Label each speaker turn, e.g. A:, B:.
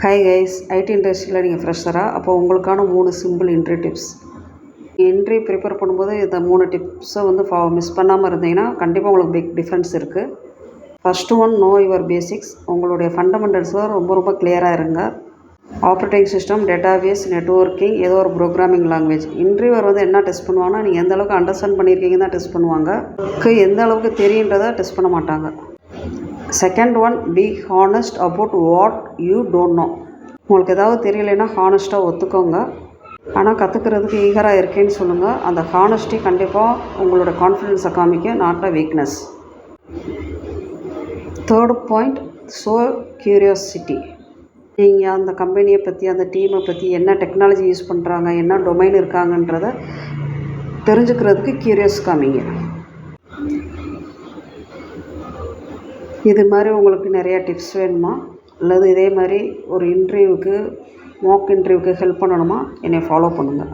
A: Hi guys, ID இண்டஸ்ட்ரியில் நீங்கள் ஃப்ரெஷராக அப்போ உங்களுக்கான 3 simple entry tips. Entry prepare பண்ணும்போது இந்த 3 டிப்ஸை மிஸ் பண்ணாமல் இருந்தீங்கன்னா கண்டிப்பாக உங்களுக்கு பிக் டிஃப்ரென்ஸ் இருக்குது. First one, no your basics. உங்களுடைய ஃபண்டமெண்டல்ஸில் ரொம்ப கிளியராக இருங்க. ஆப்ரேட்டிங் சிஸ்டம், டேட்டாபேஸ், நெட்வொர்க்கிங், ஏதோ ஒரு ப்ரோக்ராமிங் லாங்குவேஜ். இன்டர்வியூவர் என்ன டெஸ்ட் பண்ணுவாங்கன்னா, நீங்கள் எந்த அளவுக்கு அண்டர்ஸ்டாண்ட் பண்ணியிருக்கீங்க தான் டெஸ்ட் பண்ணுவாங்க. எந்த அளவுக்கு தெரியுன்றதை டெஸ்ட் பண்ண மாட்டாங்க. Second one, be honest about what you don't know. உங்களுக்கு ஏதாவது தெரியலைன்னா ஹானஸ்ட்டாக ஒத்துக்கோங்க. ஆனால் கற்றுக்கிறதுக்கு ஈகராக இருக்கேன்னு சொல்லுங்கள். அந்த ஹானஸ்டி கண்டிப்பாக உங்களோட கான்ஃபிடென்ஸை காமிக்க, not a weakness. Third point, show curiosity. நீங்கள் அந்த கம்பெனியை பற்றி, அந்த டீமை பற்றி, என்ன டெக்னாலஜி யூஸ் பண்ணுறாங்க, என்ன டொமைன் இருக்காங்கன்றதை தெரிஞ்சுக்கிறதுக்கு கியூரியஸ் காமிங்க. இது மாதிரி உங்களுக்கு நிறையா டிப்ஸ் வேணுமா, அல்லது இதே மாதிரி ஒரு இன்டர்வியூவுக்கு, மாக் இன்டர்வியூவுக்கு ஹெல்ப் பண்ணணுமா, என்னை ஃபாலோ பண்ணுங்கள்.